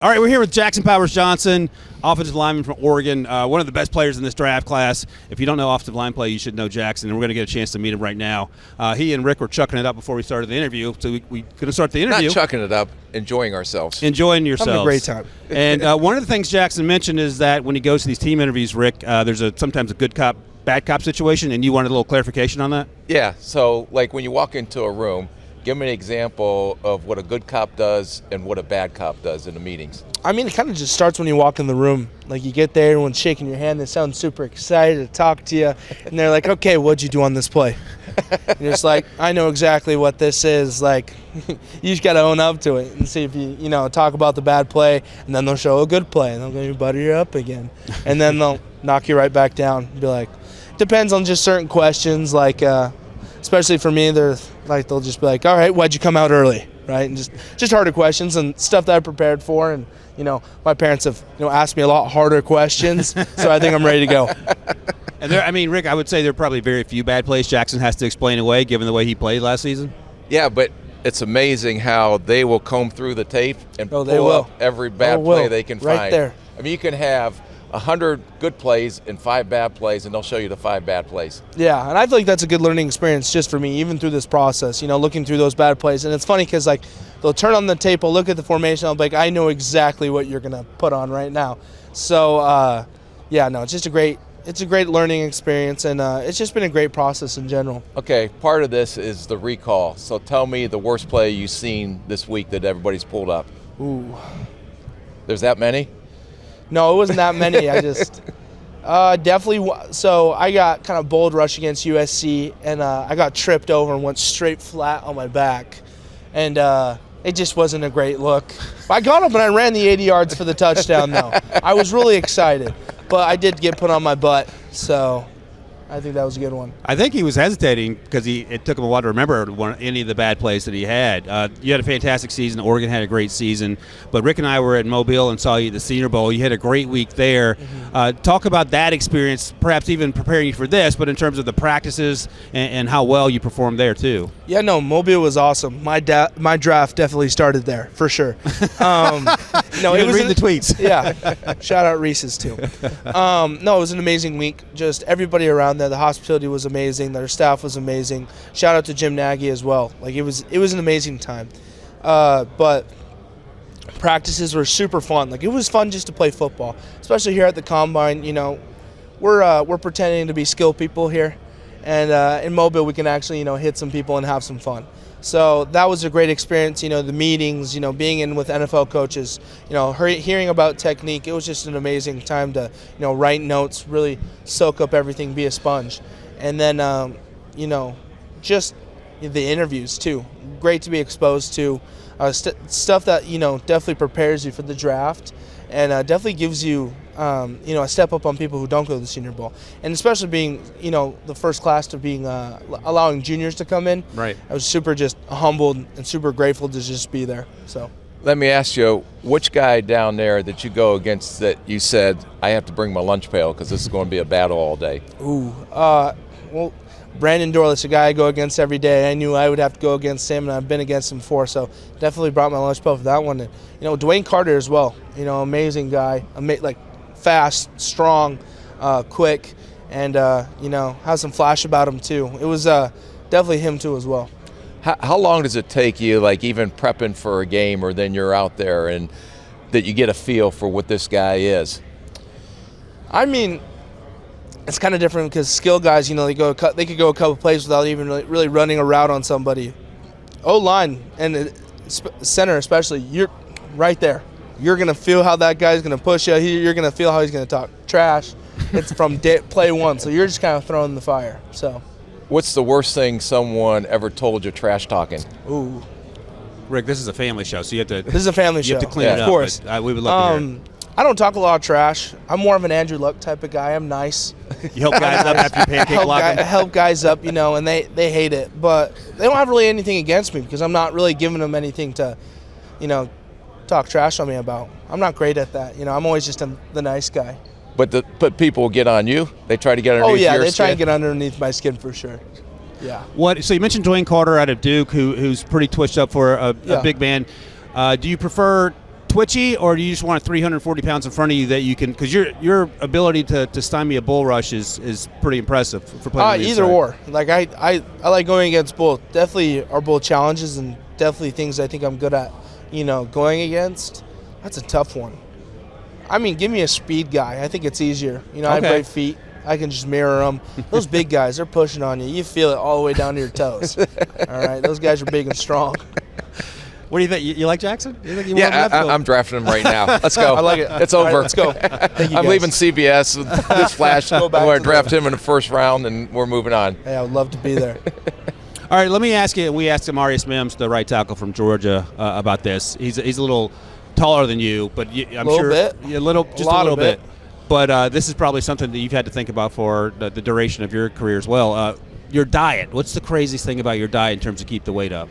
All right, we're here with Jackson Powers Johnson, offensive lineman from Oregon, one of the best players in this draft class. If you don't know offensive line play, you should know Jackson, and we're going to get a chance to meet him right now. He and Rick were chucking it up before we started the interview, so we couldn't start the interview. Not chucking it up, enjoying ourselves. Enjoying yourselves. Having a great time. And one of the things Jackson mentioned is that when he goes to these team interviews, Rick, there's sometimes a good cop, bad cop situation, and you wanted a little clarification on that? Yeah, so like when you walk into a room, give me an example of what a good cop does and what a bad cop does in the meetings. I mean, it kind of just starts when you walk in the room. Like, you get there, everyone's shaking your hand, they sound super excited to talk to you, and they're like, okay, what'd you do on this play? And you're just like, I know exactly what this is. Like, you just got to own up to it and see if you talk about the bad play, and then they'll show a good play, and they'll go butter you up again. And then they'll knock you right back down and be like, depends on just certain questions, like, especially for me, they'll just be like, all right, why'd you come out early, right? And just harder questions and stuff that I prepared for. And, my parents have, asked me a lot harder questions, so I think I'm ready to go. And Rick, I would say there are probably very few bad plays Jackson has to explain away, given the way he played last season. Yeah, but it's amazing how they will comb through the tape and pull up every bad play they can find. Right there. I mean, you can have 100 good plays and 5 bad plays, and they'll show you the 5 bad plays. Yeah, and I feel like that's a good learning experience just for me, even through this process, looking through those bad plays. And it's funny because, they'll turn on the tape, I'll look at the formation, I'll be like, I know exactly what you're going to put on right now. So, it's just a great learning experience, and it's just been a great process in general. Okay, part of this is the recall. So tell me the worst play you've seen this week that everybody's pulled up. Ooh. There's that many? No, it wasn't that many. I just definitely. So I got kind of bold rush against USC, and I got tripped over and went straight flat on my back, and it just wasn't a great look. I got up and I ran the 80 yards for the touchdown, though. I was really excited, but I did get put on my butt, so I think that was a good one. I think he was hesitating because it took him a while to remember any of the bad plays that he had. You had a fantastic season. Oregon had a great season. But Rick and I were at Mobile and saw you at the Senior Bowl. You had a great week there. Mm-hmm. Talk about that experience, perhaps even preparing you for this, but in terms of the practices and how well you performed there too. Yeah, no, Mobile was awesome. My draft definitely started there, for sure. It was reading the tweets. Yeah, shout out Reese's too. It was an amazing week. Just everybody around there. The hospitality was amazing. Their staff was amazing. Shout out to Jim Nagy as well. It was an amazing time. But practices were super fun. It was fun just to play football, especially here at the Combine. We're pretending to be skilled people here, and in Mobile we can actually hit some people and have some fun. So that was a great experience, the meetings, being in with NFL coaches, hearing about technique. It was just an amazing time to, write notes, really soak up everything, be a sponge. And then, just the interviews too. Great to be exposed to stuff that, definitely prepares you for the draft and definitely gives you, a step up on people who don't go to the Senior Bowl. And especially being, the first class to being allowing juniors to come in. Right. I was super just humbled and super grateful to just be there. So. Let me ask you, which guy down there that you go against that you said, I have to bring my lunch pail because this is going to be a battle all day? Well, Brandon Dorless, a guy I go against every day. I knew I would have to go against him, and I've been against him before, so definitely brought my lunch pail for that one. And, Dwayne Carter as well, amazing guy, fast, strong, quick, and, has some flash about him too. It was definitely him too as well. How long does it take you, even prepping for a game or then you're out there and that you get a feel for what this guy is? I mean, it's kind of different because skill guys, they could go a couple plays without even really running a route on somebody. O-line and center especially, you're right there. You're going to feel how that guy's going to push you. You're going to feel how he's going to talk trash. It's from play one, so you're just kind of throwing the fire. So, what's the worst thing someone ever told you trash talking? Ooh. Rick, this is a family show, so you have to. This is a family show. You have to clean it up. Of course. We would love to hear it. I don't talk a lot of trash. I'm more of an Andrew Luck type of guy. I'm nice. You help guys up after you pancake block them? Help guys up, and they hate it. But they don't have really anything against me because I'm not really giving them anything to, talk trash on me about. I'm not great at that. I'm always just the nice guy. But people will get on you? They try to get underneath your skin? Oh, yeah, they try and get underneath my skin for sure. Yeah. So you mentioned Dwayne Carter out of Duke, who's pretty twitched up for a big man. Do you prefer twitchy, or do you just want 340 pounds in front of you that you can? Because your ability to stymie a bull rush is pretty impressive for playing. On the Either inside. or. Like I like going against both. Definitely are both challenges and definitely things I think I'm good at. Going against. That's a tough one. I mean, give me a speed guy. I think it's easier. I have great feet. I can just mirror them. Those big guys, they're pushing on you. You feel it all the way down to your toes. All right, those guys are big and strong. What do you think? You like Jackson? You think I'm drafting him right now. Let's go. I like it. It's over. All right, let's go. Thank you, I'm guys. leaving CBS with this flash. I'm going to draft him in the first round, and we're moving on. Hey, I would love to be there. All right, let me ask you. We asked Amarius Mims, the right tackle from Georgia, about this. He's a little taller than you, but I'm sure bit. a little bit. But this is probably something that you've had to think about for the duration of your career as well. Your diet. What's the craziest thing about your diet in terms of keep the weight up?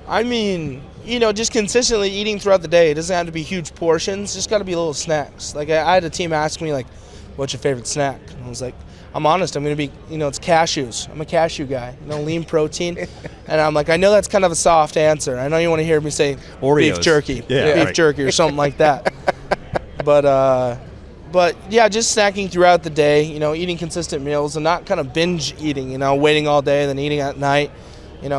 I mean, just consistently eating throughout the day. It doesn't have to be huge portions. Just got to be little snacks. Like I had a team ask me, like, what's your favorite snack? And I was like, I'm honest. I'm going to be, it's cashews. I'm a cashew guy. Lean protein. And I'm like, I know that's kind of a soft answer. I know you want to hear me say Oreos. Beef jerky. Yeah, beef jerky or something like that. But yeah, just snacking throughout the day, eating consistent meals and not kind of binge eating, waiting all day and then eating at night.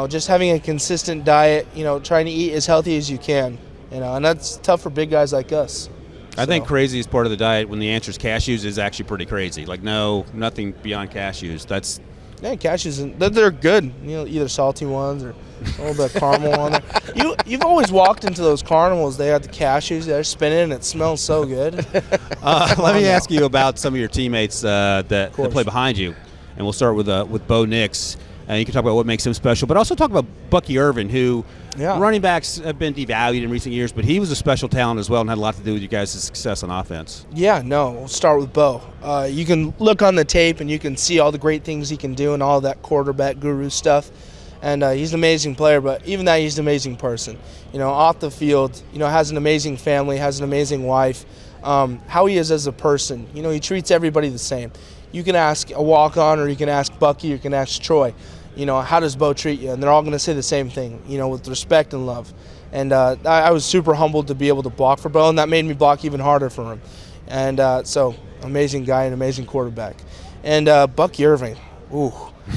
Just having a consistent diet, trying to eat as healthy as you can, and that's tough for big guys like us. I think craziest part of the diet when the answer is cashews is actually pretty crazy. Like, no, nothing beyond cashews. Yeah, cashews, they're good. Either salty ones or a little bit of caramel on there. You've always walked into those carnivals. They have the cashews. They're spinning, and it smells so good. Let me ask you about some of your teammates that play behind you, and we'll start with Bo Nix. And you can talk about what makes him special, but also talk about Bucky Irvin, who running backs have been devalued in recent years, but he was a special talent as well and had a lot to do with you guys' success on offense. Yeah, no, we'll start with Bo. You can look on the tape and you can see all the great things he can do and all that quarterback guru stuff. And he's an amazing player, but even that, he's an amazing person. Off the field, has an amazing family, has an amazing wife. How he is as a person, he treats everybody the same. You can ask a walk-on, or you can ask Bucky, or you can ask Troy. How does Bo treat you? And they're all going to say the same thing, with respect and love. And I was super humbled to be able to block for Bo, and that made me block even harder for him. And so, amazing guy and amazing quarterback. And Bucky Irving,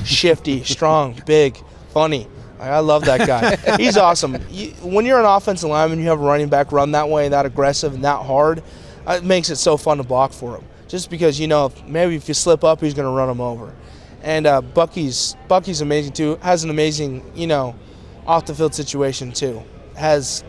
shifty, strong, big, funny. I love that guy. He's awesome. When you're an offensive lineman, you have a running back run that way, that aggressive and that hard, it makes it so fun to block for him. Just because, maybe if you slip up, he's going to run him over. And Bucky's amazing, too. Has an amazing, off-the-field situation, too. Has,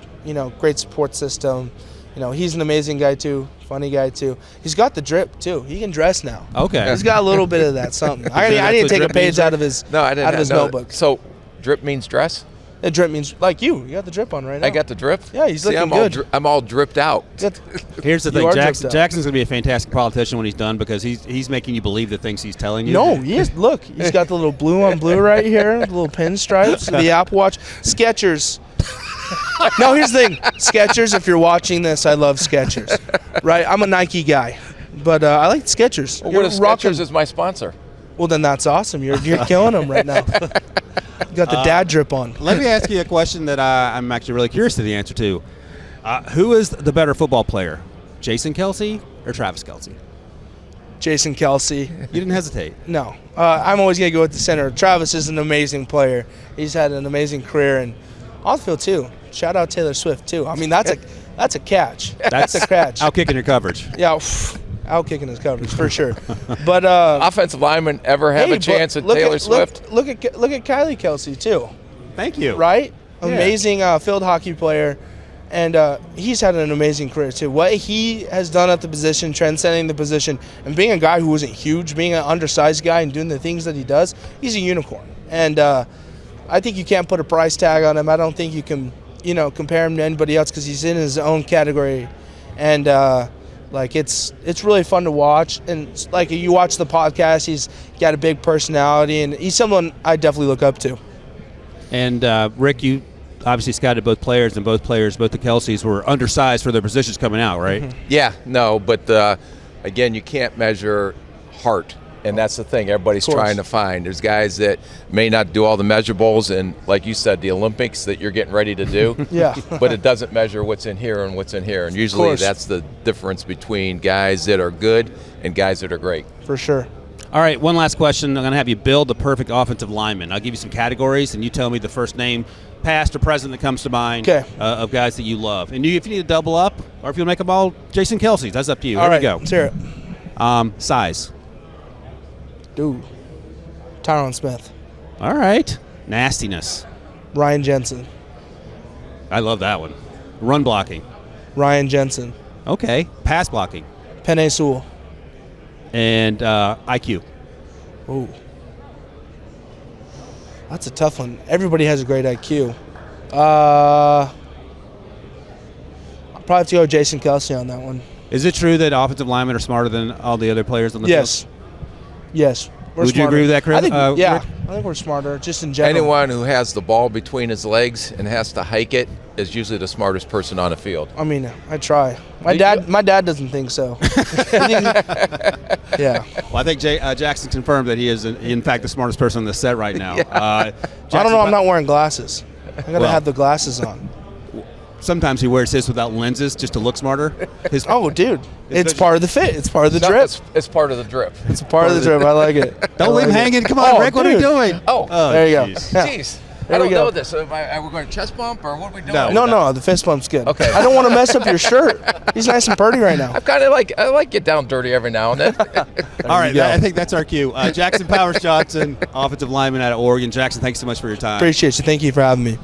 great support system. He's an amazing guy, too. Funny guy, too. He's got the drip, too. He can dress now. Okay. He's got a little bit of that something. I need to take a page out of his notebook. So drip means dress? The drip means, like you got the drip on right now. I got the drip? Yeah, he's looking good. I'm all dripped out. Here's the thing, Jackson's going to be a fantastic politician when he's done, because he's making you believe the things he's telling you. No, he is. Look, he's got the little blue on blue right here, the little pinstripes, the Apple Watch. Skechers. No, here's the thing. Skechers, if you're watching this, I love Skechers. Right? I'm a Nike guy, but I like Skechers. Well, what if Skechers is my sponsor? Well, then that's awesome. You're killing them right now. You got the dad drip on. Let me ask you a question that I'm actually really curious to the answer to. Who is the better football player, Jason Kelce or Travis Kelce? Jason Kelce. You didn't hesitate. No. I'm always going to go with the center. Travis is an amazing player. He's had an amazing career. And off the field, too. Shout out Taylor Swift, too. I mean, that's a catch. That's a catch. Out kicking your coverage. Yeah, out kicking his coverage, for sure. But offensive linemen ever have a chance at Taylor Swift? Look at Kylie Kelce, too. Thank you. Right? Yeah. Amazing field hockey player. And he's had an amazing career, too. What he has done at the position, transcending the position, and being a guy who wasn't huge, being an undersized guy and doing the things that he does, he's a unicorn. And I think you can't put a price tag on him. I don't think you can, compare him to anybody else, because he's in his own category. And, it's really fun to watch. And, you watch the podcast, he's got a big personality, and he's someone I definitely look up to. And, Rick, you obviously scouted both players, and both the Kelces, were undersized for their positions coming out, right? Mm-hmm. Yeah, no, but again, you can't measure heart And that's the thing everybody's trying to find. There's guys that may not do all the measurables, and like you said, the Olympics that you're getting ready to do. Yeah. But it doesn't measure what's in here and what's in here. And usually that's the difference between guys that are good and guys that are great. For sure. All right, one last question. I'm going to have you build the perfect offensive lineman. I'll give you some categories, and you tell me the first name, past or present, that comes to mind of guys that you love. And if you need to double up, or if you'll make them all Jason Kelsey's, that's up to you. All right, Here we let's hear go. Size. Dude. Tyron Smith. All right. Nastiness. Ryan Jensen. I love that one. Run blocking. Ryan Jensen. Okay. Pass blocking. Penei Sewell. And IQ. Ooh. That's a tough one. Everybody has a great IQ. I'll probably have to go with Jason Kelsey on that one. Is it true that offensive linemen are smarter than all the other players on the field? Yes. Would you agree with that, Chris? I think, Rick? I think we're smarter, just in general. Anyone who has the ball between his legs and has to hike it is usually the smartest person on the field. I mean, I try. My dad doesn't think so. Yeah. Well, I think Jackson confirmed that he is, in fact, the smartest person on the set right now. I don't know. I'm not wearing glasses. I gotta have the glasses on. Sometimes he wears his without lenses just to look smarter. Dude, it's part of the fit. It's part of the drip. It's part of the drip. It's a part of the drip. I like it. Don't leave him hanging. Come on, Rick. What are we doing? There you go. Jeez. I don't know this. Are we going to chest bump or what are we doing? No. The fist bump's good. Okay. I don't want to mess up your shirt. He's nice and pretty right now. I like get down dirty every now and then. All right. I think that's our cue. Jackson Powers Johnson, offensive lineman out of Oregon. Jackson, thanks so much for your time. Appreciate you. Thank you for having me.